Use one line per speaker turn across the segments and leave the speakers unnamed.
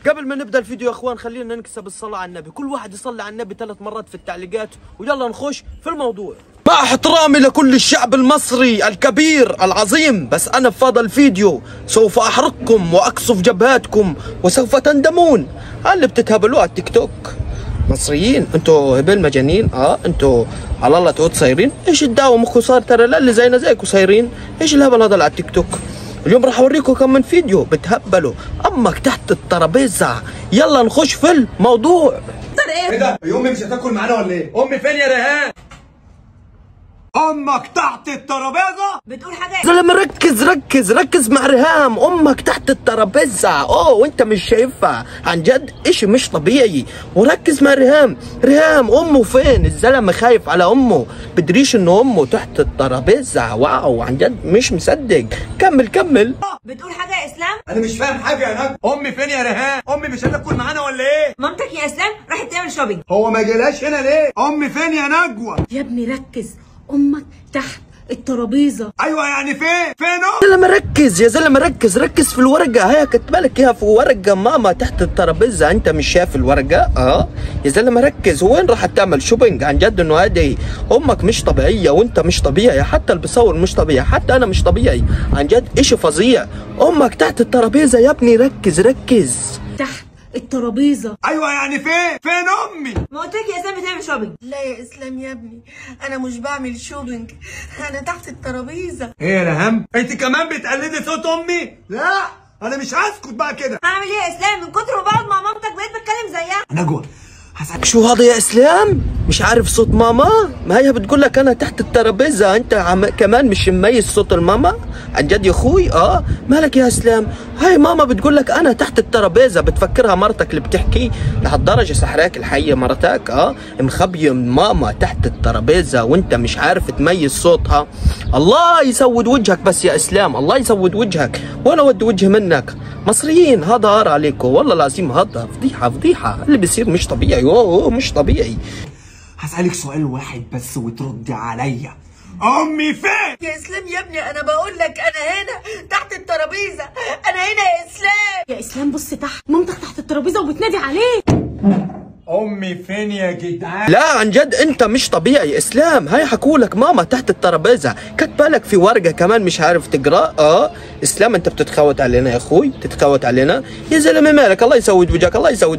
قبل ما نبدا الفيديو يا اخوان خلينا نكسب الصلاة على النبي، كل واحد يصلي على النبي 3 مرات في التعليقات، ويلا نخش في الموضوع. مع احترامي لكل الشعب المصري الكبير العظيم، بس انا في هذا الفيديو سوف احرقكم واقصف جبهاتكم وسوف تندمون على اللي بتتهبلوه على التيك توك. مصريين انتوا هبل مجانين، انتوا على الله تعود صايرين، ايش الدعوه مخو صار ترى لا اللي زينا زيكم صايرين، ايش الهبل هذا على التيك توك؟ اليوم راح اوريكم كم من فيديو بتهبلوا امك تحت الترابيزه، يلا نخش في الموضوع.
ايه ده؟ امي مش هتاكل معانا ولا ايه؟ امي فين يا ريهان؟ امك تحت الترابيزه؟
بتقول حاجه؟
زلمه ركز مع ريهام، امك تحت الترابيزه، وانت مش شايفها عن جد اشي مش طبيعي، وركز مع ريهام امه فين؟ الزلمه خايف على امه، بدريش انه امه تحت الترابيزه، واو عن جد مش مصدق. كمل.
بتقول حاجه يا اسلام؟
انا مش فاهم حاجه يا نجم. امي فين يا ريهان؟ امي مش هتاكل معانا ولا ايه؟
مامتك يا اسلام راحت تعمل شوبينج.
هو ما جالهاش هنا ليه؟ امي فين يا نجوى؟
يا ابني ركز، امك تحت الترابيزه.
ايوه يعني فين
زلمه ركز يا زلمه، ركز في الورقه، هي كاتبه لك اياها في ورقه، ماما تحت الترابيزه، انت مش شايف الورقه؟ يا زلمه ركز، وين راح تعمل شوبينج؟ عن جد انه هذه امك مش طبيعيه وانت مش طبيعي، حتى اللي بيصور مش طبيعي، حتى انا مش طبيعي، عن جد اشي فظيع. امك تحت الترابيزه يا ابني، ركز
تحت الترابيزه.
ايوه يعني فين امي؟
ما قلت لك يا اسلام بتعمل شوبينج.
لا يا اسلام يا ابني، انا مش بعمل شوبينج، انا تحت الترابيزه.
ايه يا ريهام؟ انت كمان بتقلدي صوت امي؟ لا انا مش هسكت بقى كده.
هعمل ايه يا اسلام؟ من كتر ما بقعد مع مامتك بقيت بتكلم زيها.
نجوى
شو هذا يا اسلام؟ مش عارف صوت ماما؟ ما هي بتقول لك انا تحت الترابيزه، انت كمان مش مميز صوت الماما؟ عن جد يا اخوي مالك يا اسلام؟ هاي ماما بتقول لك انا تحت الترابيزه، بتفكرها مرتك اللي بتحكي لهالدرجه سحراك الحيه مرتك؟ مخبيه ماما تحت الترابيزه وانت مش عارف تميز صوتها. الله يسود وجهك بس يا اسلام، الله يسود وجهك، وانا ودي وجهي منك. مصريين هذا هار عليكم والله العظيم، هذا فضيحه اللي بيصير مش طبيعي، مش طبيعي.
هسألك سؤال واحد بس وتردي عليا، امي فين؟
يا اسلام يا ابني انا بقول لك انا هنا تحت الترابيزه، انا هنا يا اسلام.
يا اسلام بص تحت، مامتك تحت الترابيزه وبتنادي عليك.
امي فين يا جدعان؟
لا عن جد انت مش طبيعي اسلام، هاي حكولك ماما تحت الترابيزه، كاتبه لك في ورقه كمان مش عارف تقرا. اسلام انت بتتخوت علينا يا اخوي، بتتخوت علينا يا زلمه، مالك؟ الله يسود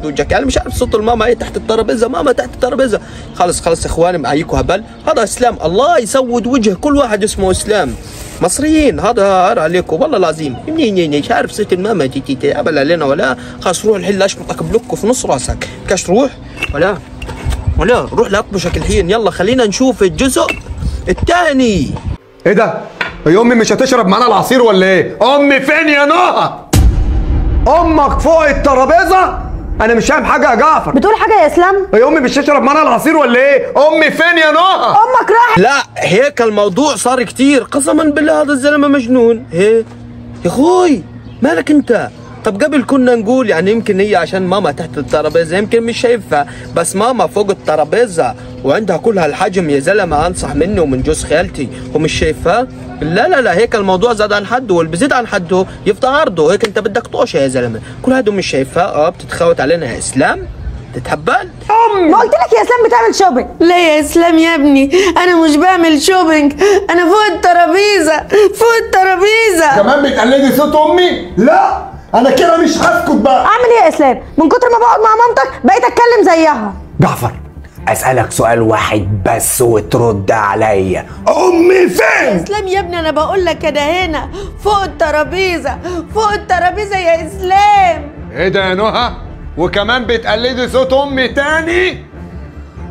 وجهك، يعني مش عارف صوت الماما هي تحت الترابيزه، ماما تحت الترابيزه. خلص اخواني معيكوا هبل، هذا اسلام الله يسود وجه كل واحد اسمه اسلام. مصريين هذا هار عليكم والله العظيم، مش عارف صوت الماما تي هبل علينا ولا؟ خلاص روح الحين اشبطك بلوك في نص راسك، كاش روح ولا روح لاطبشك الحين. يلا خلينا نشوف الجزء الثاني.
ايه ده؟ هي امي مش هتشرب معانا العصير ولا ايه؟ امي فين يا نهى؟ امك فوق الترابيزه؟ انا مش فاهم حاجه يا جعفر.
بتقول حاجه يا اسلام؟
هي امي مش هتشرب معانا العصير ولا ايه؟ امي فين يا نهى؟
امك راحت.
لا هيك الموضوع صار كتير، قسما بالله هذا الزلمه مجنون. يا اخوي مالك انت؟ طب قبل كنا نقول يعني يمكن هي عشان ماما تحت الترابيزه يمكن مش شايفها، بس ماما فوق الترابيزه وعندها كل هالحجم يا زلمه، انصح مني ومن جوز خالتي ومش شايفها. لا هيك الموضوع زاد عن حده، واللي بزيد عن حده يفضى عرضه، هيك انت بدك طوشه يا زلمه، كل هادو مش شايفها. بتتخوت علينا يا اسلام؟ تتهبل؟
ما قلت لك يا اسلام بتعمل شوبينج؟
لا يا اسلام يا ابني انا مش بعمل شوبينج، انا فوق الترابيزه.
كمان بتقلدي صوت امي؟ لا انا كده مش هسكت بقى.
اعمل ايه يا اسلام؟ من كتر ما بقعد مع مامتك بقيت اتكلم زيها.
جعفر اسالك سؤال واحد بس وترد عليا، امي فين؟
اسلام يا ابني انا بقول لك انا هنا فوق الترابيزه يا اسلام.
ايه ده يا نهى؟ وكمان بتقلدي صوت امي تاني؟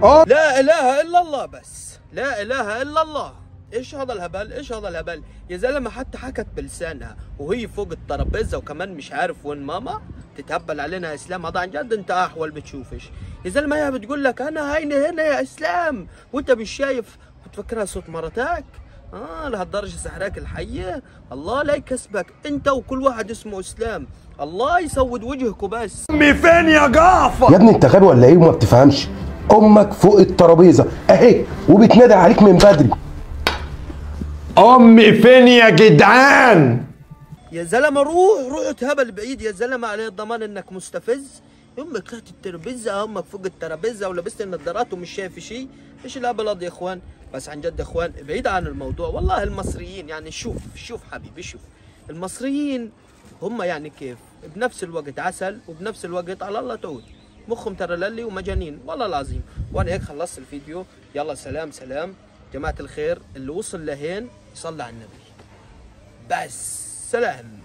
لا اله الا الله، بس لا اله الا الله. ايش هذا الهبل يا زلمه؟ حتى حكت بلسانها وهي فوق الترابيزه وكمان مش عارف وين ماما، تتهبل علينا يا اسلام. هذا عن جد انت احول بتشوفش يا زلمه، هي بتقول لك انا هنا يا اسلام وانت مش شايف، بتفكرها صوت مرتك؟ لهالدرجه سحراك الحيه؟ الله لا يكسبك انت وكل واحد اسمه اسلام، الله يسود وجهكم بس.
امي فين يا جعفر؟
يا ابني انت غبي ولا ايه وما بتفهمش؟ امك فوق الترابيزه اهي وبتنادي عليك من بدري.
امي فين يا جدعان؟
يا زلمه روح اتهبل بعيد يا زلمه، عليه الضمان انك مستفز. امك تحت الترابيزه، امك فوق الترابيزه ولبست النظارات ومش شايف شيء. ايش الابلض يا اخوان؟ بس عن جد يا اخوان بعيد عن الموضوع، والله المصريين يعني شوف حبيبي، شوف المصريين هم يعني كيف بنفس الوقت عسل وبنفس الوقت على الله تعود، مخهم ترى للي ومجانين والله العظيم. وانا هيك خلصت الفيديو، يلا سلام جماعه الخير، اللي وصل لهين يصلي على النبي بس. سلام.